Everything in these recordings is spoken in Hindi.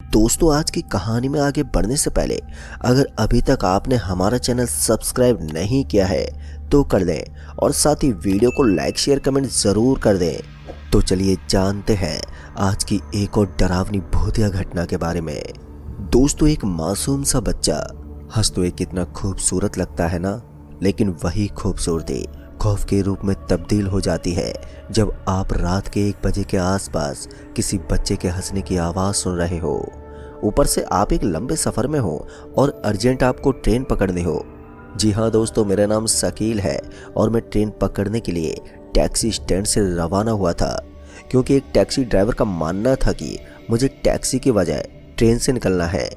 दोस्तों, आज की कहानी में आगे बढ़ने से पहले अगर अभी तक आपने हमारा चैनल सब्सक्राइब नहीं किया है तो कर दें और साथ ही वीडियो को लाइक शेयर कमेंट ज़रूर कर दें। तो चलिए जानते हैं आज की एक और डरावनी भूतिया घटना के बारे में। दोस्तों, एक मासूम सा बच्चा हंस तो कितना खूबसूरत लगता है ना, लेकिन वही खूबसूरती खौफ के रूप में तब्दील हो जाती है जब आप रात के 1 बजे के आसपास किसी बच्चे के हंसने की आवाज़ सुन रहे हो। ऊपर से आप एक लंबे सफ़र में हो और अर्जेंट आपको ट्रेन पकड़नी हो। जी हाँ दोस्तों, मेरा नाम शकील है और मैं ट्रेन पकड़ने के लिए टैक्सी स्टैंड से रवाना हुआ था, क्योंकि एक टैक्सी ड्राइवर का मानना था कि मुझे टैक्सी की बजाय ट्रेन से निकलना है।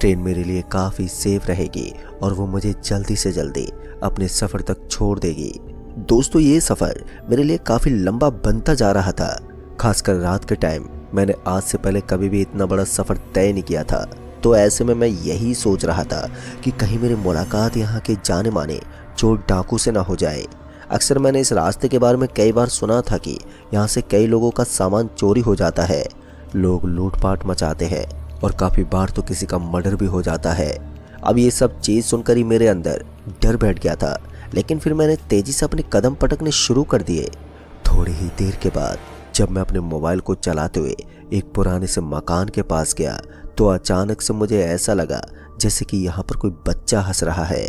ट्रेन मेरे लिए काफ़ी सेफ रहेगी और वो मुझे जल्दी से जल्दी अपने सफ़र तक छोड़ देगी। दोस्तों, ये सफ़र मेरे लिए काफ़ी लंबा बनता जा रहा था, खासकर रात के टाइम। मैंने आज से पहले कभी भी इतना बड़ा सफ़र तय नहीं किया था, तो ऐसे में मैं यही सोच रहा था कि कहीं मेरी मुलाकात यहाँ के जाने माने चोर डाकू से ना हो जाए। अक्सर मैंने इस रास्ते के बारे में कई बार सुना था कि यहाँ से कई लोगों का सामान चोरी हो जाता है, लोग लूटपाट मचाते हैं और काफ़ी बार तो किसी का मर्डर भी हो जाता है। अब ये सब चीज़ सुनकर ही मेरे अंदर डर बैठ गया था, लेकिन फिर मैंने तेज़ी से अपने कदम पटकने शुरू कर दिए। थोड़ी ही देर के बाद जब मैं अपने मोबाइल को चलाते हुए एक पुराने से मकान के पास गया तो अचानक से मुझे ऐसा लगा जैसे कि यहाँ पर कोई बच्चा हंस रहा है।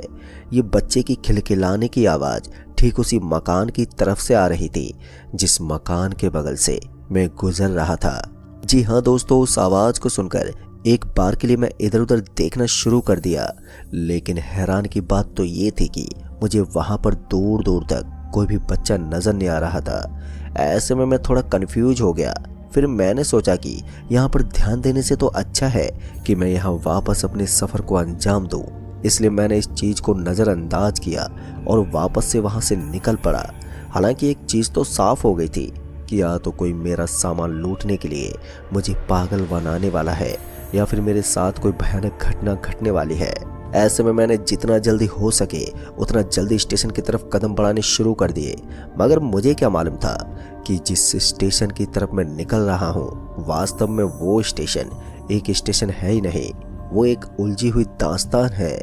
ये बच्चे की खिलखिलाने की आवाज़ ठीक उसी मकान की तरफ से आ रही थी जिस मकान के बगल से मैं गुजर रहा था। जी हाँ दोस्तों, उस आवाज़ को सुनकर एक बार के लिए मैं इधर उधर देखना शुरू कर दिया, लेकिन हैरान की बात तो ये थी कि मुझे वहाँ पर दूर दूर तक कोई भी बच्चा नज़र नहीं आ रहा था। ऐसे में मैं थोड़ा कंफ्यूज हो गया। फिर मैंने सोचा कि यहाँ पर ध्यान देने से तो अच्छा है कि मैं यहाँ वापस अपने सफ़र को अंजाम दूँ, इसलिए मैंने इस चीज़ को नज़रअंदाज किया और वापस से वहाँ से निकल पड़ा। हालांकि एक चीज़ तो साफ हो गई थी कि या तो कोई मेरा सामान लूटने के लिए मुझे पागल बनाने वाला है या फिर मेरे साथ कोई भयानक घटना घटने वाली है। ऐसे में मैंने जितना जल्दी हो सके उतना जल्दी स्टेशन की तरफ कदम बढ़ाने शुरू कर दिए, मगर मुझे क्या मालूम था कि जिस स्टेशन की तरफ मैं निकल रहा हूँ वास्तव में वो स्टेशन एक स्टेशन है ही नहीं, वो एक उलझी हुई दास्तान है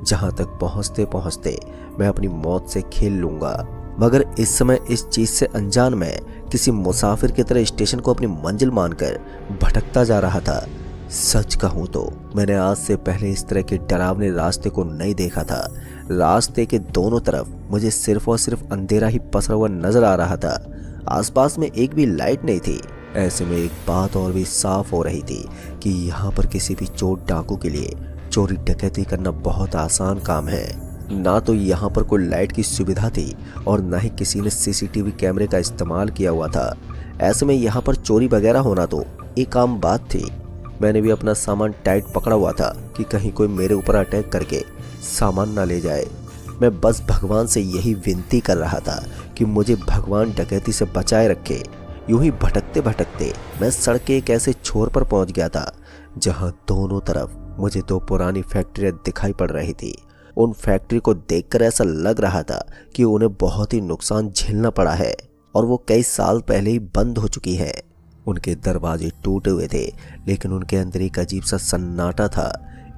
जहाँ तक पहुँचते पहुँचते मैं अपनी मौत से खेल लूँगा। मगर इस समय इस चीज़ से अनजान मैं किसी मुसाफिर की तरह स्टेशन को अपनी मंजिल मानकर भटकता जा रहा था। सच कहूँ तो मैंने आज से पहले इस तरह के डरावने रास्ते को नहीं देखा था। रास्ते के दोनों तरफ मुझे सिर्फ और सिर्फ अंधेरा ही पसरा हुआ नजर आ रहा था। आसपास में एक भी लाइट नहीं थी। ऐसे में एक बात और भी साफ हो रही थी कि यहाँ पर किसी भी चोर डाकू के लिए चोरी डकैती करना बहुत आसान काम है। ना तो यहाँ पर कोई लाइट की सुविधा थी और ना ही किसी ने सीसीटीवी कैमरे का इस्तेमाल किया हुआ था। ऐसे में यहाँ पर चोरी वगैरह होना तो एक आम बात थी। मैंने भी अपना सामान टाइट पकड़ा हुआ था कि कहीं कोई मेरे ऊपर अटैक करके सामान ना ले जाए। मैं बस भगवान से यही विनती कर रहा था कि मुझे भगवान डकैती से बचाए रखे। यूं ही भटकते भटकते मैं सड़क के एक ऐसे छोर पर पहुंच गया था जहां दोनों तरफ मुझे 2 पुरानी फैक्ट्रियां दिखाई पड़ रही थी। उन फैक्ट्री को देखकर ऐसा लग रहा था कि उन्हें बहुत ही नुकसान झेलना पड़ा है और वो कई साल पहले ही बंद हो चुकी है। उनके दरवाजे टूटे हुए थे, लेकिन उनके अंदर एक अजीब सा सन्नाटा था।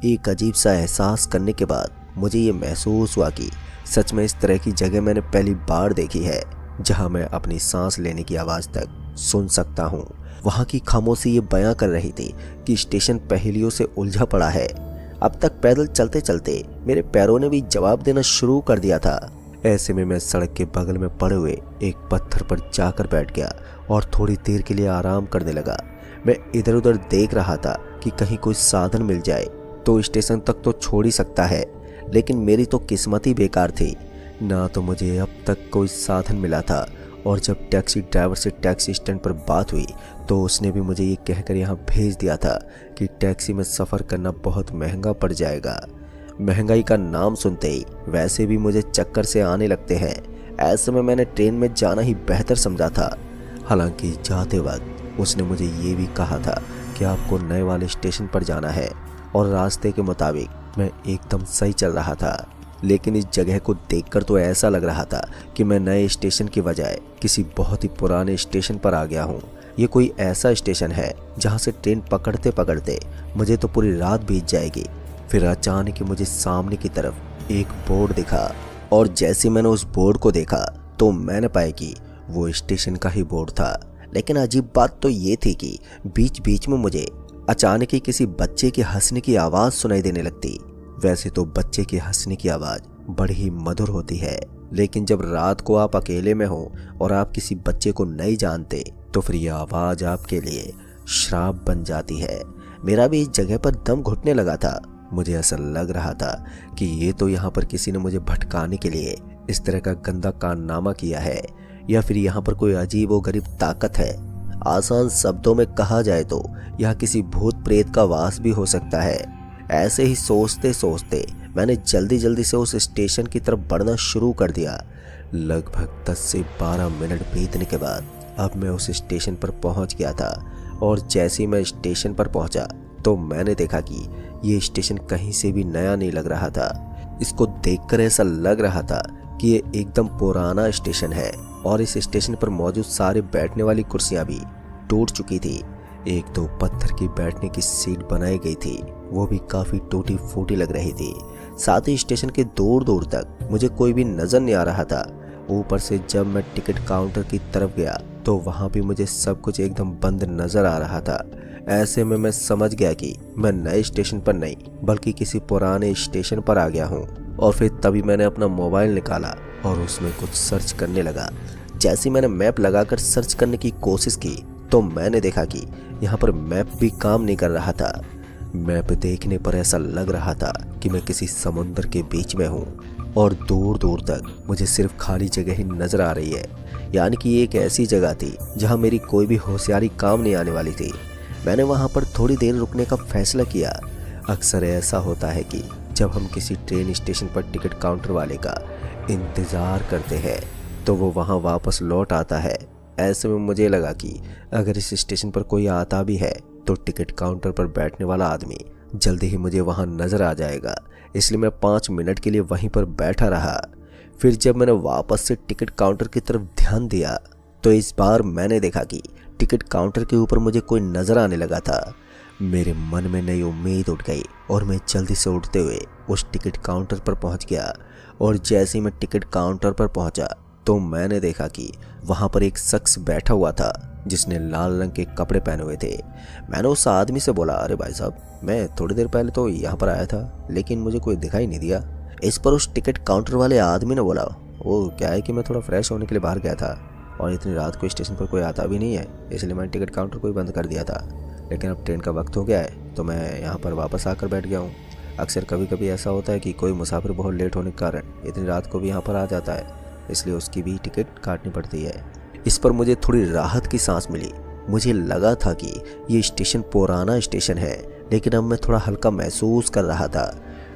एक अजीब सा एहसास करने के बाद मुझे ये महसूस हुआ कि सच में इस तरह की जगह मैंने पहली बार देखी है जहां मैं अपनी सांस लेने की आवाज़ तक सुन सकता हूं। वहां की खामोशी ये बयां कर रही थी कि स्टेशन पहेलियों से उलझा पड़ा है। अब तक पैदल चलते चलते मेरे पैरों ने भी जवाब देना शुरू कर दिया था। ऐसे में मैं सड़क के बगल में पड़े हुए एक पत्थर पर जाकर बैठ गया और थोड़ी देर के लिए आराम करने लगा। मैं इधर उधर देख रहा था कि कहीं कोई साधन मिल जाए तो स्टेशन तक तो छोड़ ही सकता है, लेकिन मेरी तो किस्मत ही बेकार थी। ना तो मुझे अब तक कोई साधन मिला था और जब टैक्सी ड्राइवर से टैक्सी स्टैंड पर बात हुई तो उसने भी मुझे ये कहकर यहाँ भेज दिया था कि टैक्सी में सफ़र करना बहुत महंगा पड़ जाएगा। महंगाई का नाम सुनते ही वैसे भी मुझे चक्कर से आने लगते हैं। ऐसे में मैंने ट्रेन में जाना ही बेहतर समझा था। हालांकि जाते वक्त उसने मुझे ये भी कहा था कि आपको नए वाले स्टेशन पर जाना है और रास्ते के मुताबिक मैं एकदम सही चल रहा था। लेकिन इस जगह को देखकर तो ऐसा लग रहा था कि मैं नए स्टेशन की बजाय किसी बहुत ही पुराने स्टेशन पर आ गया हूँ, ये कोई ऐसा स्टेशन है जहाँ से ट्रेन पकड़ते पकड़ते मुझे तो पूरी रात बीत जाएगी। फिर अचानक ही मुझे सामने की तरफ एक बोर्ड दिखा और जैसे मैंने उस बोर्ड को देखा तो मैंने पाया कि वो स्टेशन का ही बोर्ड था। लेकिन अजीब बात तो ये थी कि बीच बीच में मुझे अचानक ही किसी बच्चे के हंसने की आवाज़ सुनाई देने लगती। वैसे तो बच्चे के हंसने की आवाज़ बड़ी ही मधुर होती है, लेकिन जब रात को आप अकेले में हो और आप किसी बच्चे को नहीं जानते तो फिर यह आवाज़ आपके लिए श्राप बन जाती है। मेरा भी इस जगह पर दम घुटने लगा था। मुझे ऐसा लग रहा था कि ये तो यहाँ पर किसी ने मुझे भटकाने के लिए इस तरह का गंदा कारनामा किया है, या फिर यहाँ पर कोई अजीब व गरीब ताकत है। आसान शब्दों में कहा जाए तो यह किसी भूत प्रेत का वास भी हो सकता है। ऐसे ही सोचते सोचते मैंने जल्दी जल्दी से उस स्टेशन की तरफ बढ़ना शुरू कर दिया। लगभग 10 से 12 मिनट बीतने के बाद अब मैं उस स्टेशन पर पहुंच गया था, और जैसे ही मैं स्टेशन पर पहुंचा तो मैंने देखा कि ये स्टेशन कहीं से भी नया नहीं लग रहा था। इसको देखकर ऐसा लग रहा था कि ये एकदम पुराना स्टेशन है, और इस स्टेशन पर मौजूद सारे बैठने वाली कुर्सियां भी टूट चुकी थी। एक तो पत्थर की बैठने की सीट बनाई गई थी, वो भी काफ़ी टूटी फूटी लग रही थी। साथ ही स्टेशन के दूर दूर तक मुझे कोई भी नज़र नहीं आ रहा था। ऊपर से जब मैं टिकट काउंटर की तरफ गया तो वहाँ भी मुझे सब कुछ एकदम बंद नज़र आ रहा था। ऐसे में मैं समझ गया कि मैं नए स्टेशन पर नहीं बल्कि किसी पुराने स्टेशन पर आ गया हूँ। और फिर तभी मैंने अपना मोबाइल निकाला और उसमें कुछ सर्च करने लगा। जैसे मैंने मैप लगाकर सर्च करने की कोशिश की तो मैंने देखा कि यहाँ पर मैप भी काम नहीं कर रहा था। मैप देखने पर ऐसा लग रहा था कि मैं किसी समुद्र के बीच में हूँ और दूर दूर तक मुझे सिर्फ खाली जगह ही नजर आ रही है। यानी कि ये एक ऐसी जगह थी जहाँ मेरी कोई भी होशियारी काम नहीं आने वाली थी। मैंने वहाँ पर थोड़ी देर रुकने का फैसला किया। अक्सर ऐसा होता है कि जब हम किसी ट्रेन स्टेशन पर टिकट काउंटर वाले का इंतज़ार करते हैं तो वो वहाँ वापस लौट आता है। ऐसे में मुझे लगा कि अगर इस स्टेशन पर कोई आता भी है तो टिकट काउंटर पर बैठने वाला आदमी जल्दी ही मुझे वहाँ नज़र आ जाएगा। इसलिए मैं 5 मिनट के लिए वहीं पर बैठा रहा। फिर जब मैंने वापस से टिकट काउंटर की तरफ ध्यान दिया तो इस बार मैंने देखा कि टिकट काउंटर के ऊपर मुझे कोई नज़र आने लगा था। मेरे मन में नई उम्मीद उठ गई और मैं जल्दी से उठते हुए उस टिकट काउंटर पर पहुंच गया। और जैसे ही मैं टिकट काउंटर पर पहुंचा तो मैंने देखा कि वहां पर एक शख्स बैठा हुआ था जिसने लाल रंग के कपड़े पहने हुए थे। मैंने उस आदमी से बोला, अरे भाई साहब, मैं थोड़ी देर पहले तो यहाँ पर आया था लेकिन मुझे कोई दिखाई नहीं दिया। इस पर उस टिकट काउंटर वाले आदमी ने बोला, वो क्या है कि मैं थोड़ा फ्रेश होने के लिए बाहर गया था और इतनी रात को स्टेशन पर कोई आता भी नहीं है, इसलिए मैंने टिकट काउंटर को ही बंद कर दिया था। लेकिन अब ट्रेन का वक्त हो गया है तो मैं यहाँ पर वापस आकर बैठ गया हूँ। अक्सर कभी कभी ऐसा होता है कि कोई मुसाफिर बहुत लेट होने के कारण इतनी रात को भी यहाँ पर आ जाता है, इसलिए उसकी भी टिकट काटनी पड़ती है। इस पर मुझे थोड़ी राहत की सांस मिली। मुझे लगा था कि ये स्टेशन पुराना स्टेशन है, लेकिन अब मैं थोड़ा हल्का महसूस कर रहा था।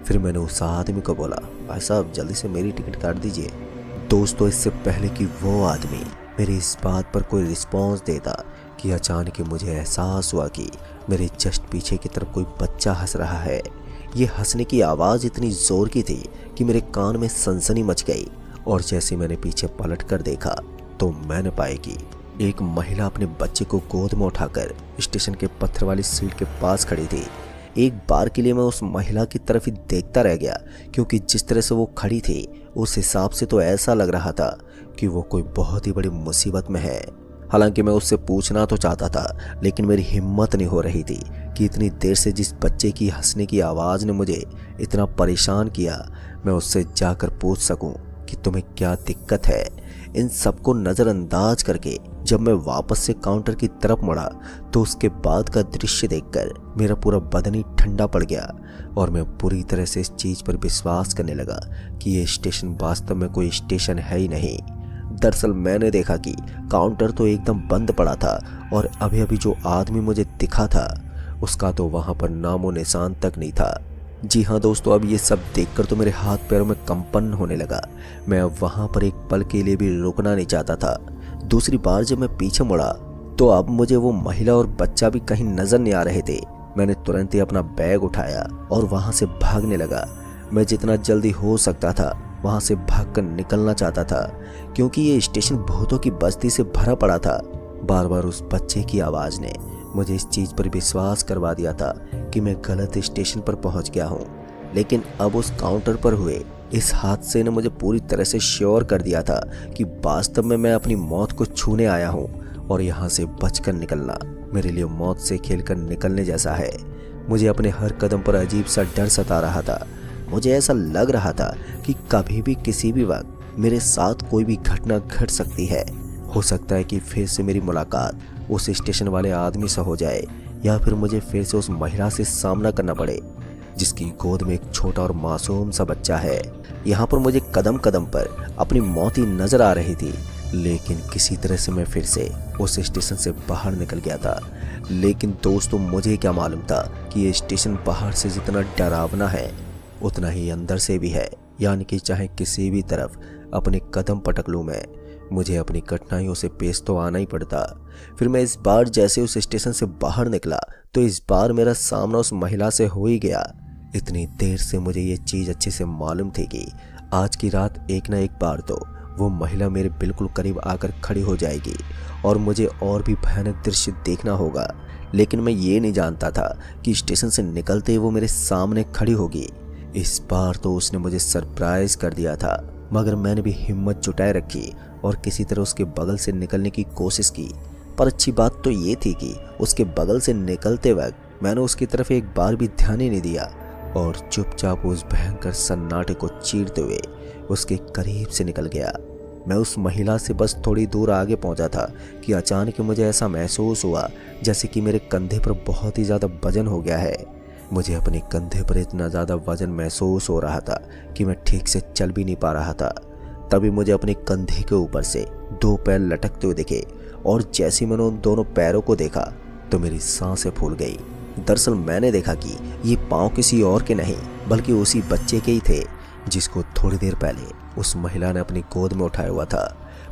फिर मैंने उस आदमी को बोला, भाई साहब जल्दी से मेरी टिकट काट दीजिए। दोस्तों, इससे पहले कि वो आदमी मेरी इस बात पर कोई रिस्पॉन्स देता कि अचानक ही मुझे एहसास हुआ कि मेरे जस्ट पीछे की तरफ कोई बच्चा हंस रहा है। ये हंसने की आवाज़ इतनी ज़ोर की थी कि मेरे कान में सनसनी मच गई। और जैसे मैंने पीछे पलट कर देखा तो मैंने पाया कि एक महिला अपने बच्चे को गोद में उठाकर स्टेशन के पत्थर वाली सीट के पास खड़ी थी। एक बार के लिए मैं उस महिला की तरफ ही देखता रह गया, क्योंकि जिस तरह से वो खड़ी थी उस हिसाब से तो ऐसा लग रहा था कि वो कोई बहुत ही बड़ी मुसीबत में है। हालांकि मैं उससे पूछना तो चाहता था, लेकिन मेरी हिम्मत नहीं हो रही थी कि इतनी देर से जिस बच्चे की हंसने की आवाज़ ने मुझे इतना परेशान किया, मैं उससे जाकर पूछ सकूं कि तुम्हें क्या दिक्कत है। इन सबको नज़रअंदाज करके जब मैं वापस से काउंटर की तरफ मुड़ा तो उसके बाद का दृश्य देखकर मेरा पूरा बदन ही ठंडा पड़ गया और मैं पूरी तरह से इस चीज़ पर विश्वास करने लगा कि ये स्टेशन वास्तव में कोई स्टेशन है ही नहीं। दरअसल मैंने देखा कि काउंटर तो एकदम बंद पड़ा था और अभी अभी जो आदमी मुझे दिखा था उसका तो वहाँ पर नामो निशान तक नहीं था। जी हाँ दोस्तों, अब ये सब देखकर तो मेरे हाथ पैरों में कंपन होने लगा। मैं अब वहाँ पर एक पल के लिए भी रुकना नहीं चाहता था। दूसरी बार जब मैं पीछे मुड़ा तो अब मुझे वो महिला और बच्चा भी कहीं नजर नहीं आ रहे थे। मैंने तुरंत ही अपना बैग उठाया और वहाँ से भागने लगा। मैं जितना जल्दी हो सकता था वहाँ से भागकर निकलना चाहता था, क्योंकि ये स्टेशन भूतों की बस्ती से भरा पड़ा था। बार बार उस बच्चे की आवाज़ ने मुझे इस चीज़ पर विश्वास करवा दिया था कि मैं गलत स्टेशन पर पहुंच गया हूं। लेकिन अब उस काउंटर पर हुए इस हादसे ने मुझे पूरी तरह से श्योर कर दिया था कि वास्तव में मैं अपनी मौत को छूने आया हूं और यहाँ से बचकर निकलना मेरे लिए मौत से खेलकर निकलने जैसा है। मुझे अपने हर कदम पर अजीब सा डर सता रहा था। मुझे ऐसा लग रहा था कि कभी भी किसी भी वक्त मेरे साथ कोई भी घटना घट सकती है। हो सकता है कि फिर से मेरी मुलाकात उस स्टेशन वाले आदमी से हो जाए, या फिर मुझे फिर से उस महिला से सामना करना पड़े जिसकी गोद में एक छोटा और मासूम सा बच्चा है। यहाँ पर मुझे कदम कदम पर अपनी मौत ही नजर आ रही थी, लेकिन किसी तरह से मैं फिर से उस स्टेशन से बाहर निकल गया था। लेकिन दोस्तों, मुझे क्या मालूम था कि ये स्टेशन बाहर से जितना डरावना है उतना ही अंदर से भी है। यानी कि चाहे किसी भी तरफ अपने कदम पटक लूँ मैं, मुझे अपनी कठिनाइयों से पेश तो आना ही पड़ता। फिर मैं इस बार जैसे उस स्टेशन से बाहर निकला तो इस बार मेरा सामना उस महिला से हो ही गया। इतनी देर से मुझे ये चीज़ अच्छे से मालूम थी कि आज की रात एक ना एक बार तो वो महिला मेरे बिल्कुल करीब आकर खड़ी हो जाएगी और मुझे और भी भयानक दृश्य देखना होगा। लेकिन मैं ये नहीं जानता था कि स्टेशन से निकलते ही वो मेरे सामने खड़ी होगी। इस बार तो उसने मुझे सरप्राइज कर दिया था, मगर मैंने भी हिम्मत जुटाए रखी और किसी तरह उसके बगल से निकलने की कोशिश की। पर अच्छी बात तो ये थी कि उसके बगल से निकलते वक्त मैंने उसकी तरफ एक बार भी ध्यान ही नहीं दिया और चुपचाप उस भयंकर सन्नाटे को चीरते हुए उसके करीब से निकल गया। मैं उस महिला से बस थोड़ी दूर आगे पहुंचा था कि अचानक मुझे ऐसा महसूस हुआ जैसे कि मेरे कंधे पर बहुत ही ज़्यादा वजन हो गया है। मुझे अपने कंधे पर इतना ज़्यादा वजन महसूस हो रहा था कि मैं ठीक से चल भी नहीं पा रहा था। तभी मुझे अपने कंधे के ऊपर से दो पैर लटकते हुए दिखे और जैसे मैंने उन दोनों पैरों को देखा तो मेरी सांसें फूल गई। दरअसल मैंने देखा कि ये पाँव किसी और के नहीं बल्कि उसी बच्चे के ही थे जिसको थोड़ी देर पहले उस महिला ने अपनी गोद में उठाया हुआ था।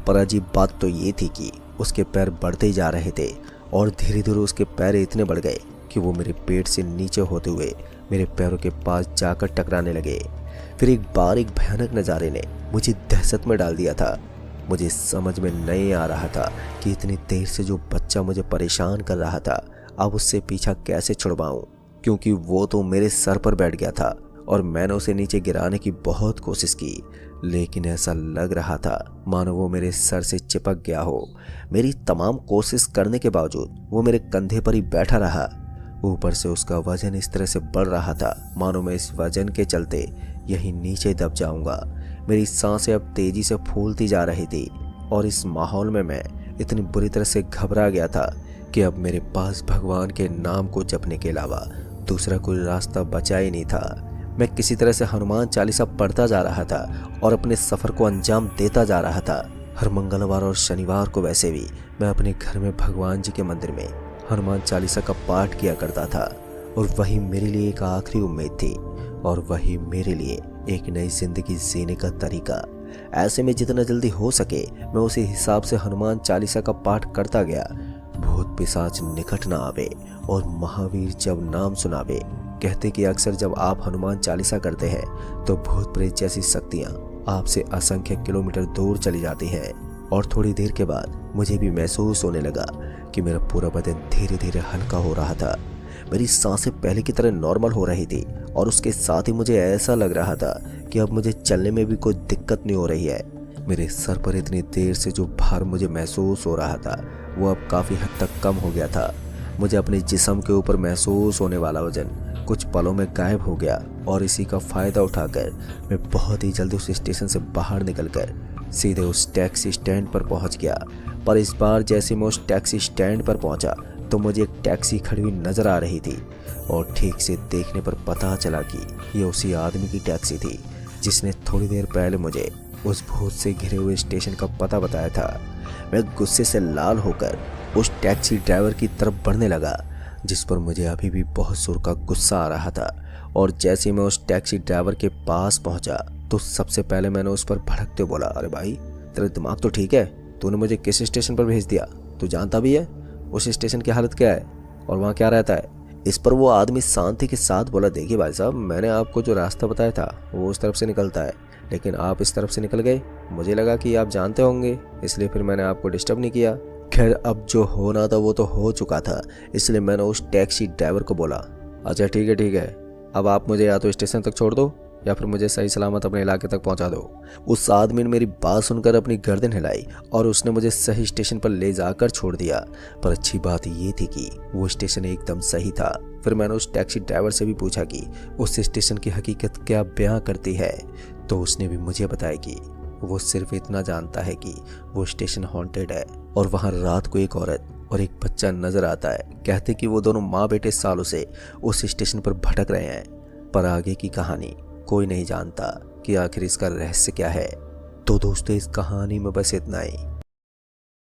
पर अजीब बात तो ये थी कि उसके पैर बढ़ते ही जा रहे थे और धीरे धीरे उसके पैर इतने बढ़ गए कि वो मेरे पेट से नीचे होते हुए मेरे पैरों के पास जाकर टकराने लगे। फिर एक बार एक भयानक नज़ारे ने मुझे दहशत में डाल दिया था। मुझे समझ में नहीं आ रहा था कि इतनी देर से जो बच्चा मुझे परेशान कर रहा था अब उससे पीछा कैसे छुड़वाऊं, क्योंकि वो तो मेरे सर पर बैठ गया था और मैंने उसे नीचे गिराने की बहुत कोशिश की, लेकिन ऐसा लग रहा था मानो वो मेरे सर से चिपक गया हो। मेरी तमाम कोशिश करने के बावजूद वो मेरे कंधे पर ही बैठा रहा। ऊपर से उसका वजन इस तरह से बढ़ रहा था मानो मैं इस वजन के चलते यहीं नीचे दब जाऊंगा। मेरी सांसें अब तेजी से फूलती जा रही थी और इस माहौल में मैं इतनी बुरी तरह से घबरा गया था कि अब मेरे पास भगवान के नाम को जपने के अलावा दूसरा कोई रास्ता बचा ही नहीं था। मैं किसी तरह से हनुमान चालीसा पढ़ता जा रहा था और अपने सफ़र को अंजाम देता जा रहा था। हर मंगलवार और शनिवार को वैसे भी मैं अपने घर में भगवान जी के मंदिर में हनुमान चालीसा का पाठ किया करता था और वही मेरे लिए एक आखिरी उम्मीद थी और वही मेरे लिए एक नई जिंदगी जीने का तरीका। ऐसे में जितना जल्दी हो सके मैं उसी हिसाब से हनुमान चालीसा का पाठ करता गया। भूत पिशाच निकट न आवे और महावीर जब नाम सुनावे। कहते कि अक्सर जब आप हनुमान चालीसा करते हैं तो भूत प्रेत जैसी शक्तियाँ आपसे असंख्य किलोमीटर दूर चली जाती हैं। और थोड़ी देर के बाद मुझे भी महसूस होने लगा कि मेरा पूरा बदन धीरे धीरे हल्का हो रहा था। मेरी सांसें पहले की तरह नॉर्मल हो रही थी और उसके साथ ही मुझे ऐसा लग रहा था कि अब मुझे चलने में भी कोई दिक्कत नहीं हो रही है। मेरे सर पर इतनी देर से जो भार मुझे महसूस हो रहा था वो अब काफ़ी हद तक कम हो गया था। मुझे अपने जिस्म के ऊपर महसूस होने वाला वजन कुछ पलों में गायब हो गया और इसी का फ़ायदा उठाकर मैं बहुत ही जल्दी उस स्टेशन से बाहर निकलकर सीधे उस टैक्सी स्टैंड पर पहुंच गया। पर इस बार जैसे मैं उस टैक्सी स्टैंड पर पहुंचा तो मुझे एक टैक्सी खड़ी हुई नज़र आ रही थी और ठीक से देखने पर पता चला कि ये उसी आदमी की टैक्सी थी जिसने थोड़ी देर पहले मुझे उस भूत से घिरे हुए स्टेशन का पता बताया था। मैं गुस्से से लाल होकर उस टैक्सी ड्राइवर की तरफ बढ़ने लगा जिस पर मुझे अभी भी बहुत जोर का गुस्सा आ रहा था। और जैसे मैं उस टैक्सी ड्राइवर के पास पहुंचा तो सबसे पहले मैंने उस पर भड़कते बोला, अरे भाई तेरा दिमाग तो ठीक है? तूने मुझे किस स्टेशन पर भेज दिया? तू जानता भी है उस स्टेशन की हालत क्या है और वहाँ क्या रहता है? इस पर वो आदमी शांति के साथ बोला, देखिए भाई साहब, मैंने आपको जो रास्ता बताया था वो उस तरफ से निकलता है, लेकिन आप इस तरफ से निकल गए। मुझे लगा कि आप जानते होंगे, इसलिए फिर मैंने आपको डिस्टर्ब नहीं किया। खैर अब जो होना था वो तो हो चुका था, इसलिए मैंने उस टैक्सी ड्राइवर को बोला, अच्छा ठीक है, अब आप मुझे या तो स्टेशन तक छोड़ दो या फिर मुझे सही सलामत अपने इलाके तक पहुंचा दो। उस आदमी ने मेरी बात सुनकर अपनी गर्दन हिलाई और उसने मुझे सही स्टेशन पर ले जाकर छोड़ दिया। पर अच्छी बात ये थी कि वो स्टेशन एकदम सही था। फिर मैंने उस टैक्सी ड्राइवर से भी पूछा कि उस स्टेशन की हकीकत क्या बयां करती है, तो उसने भी मुझे बताया कि वो सिर्फ इतना जानता है कि वो स्टेशन हॉन्टेड है और वहाँ रात को एक औरत और एक बच्चा नजर आता है। कहते कि वो दोनों माँ बेटे सालों से उस स्टेशन पर भटक रहे हैं, पर आगे की कहानी कोई नहीं जानता कि आखिर इसका रहस्य क्या है। तो दोस्तों इस कहानी में बस इतना ही।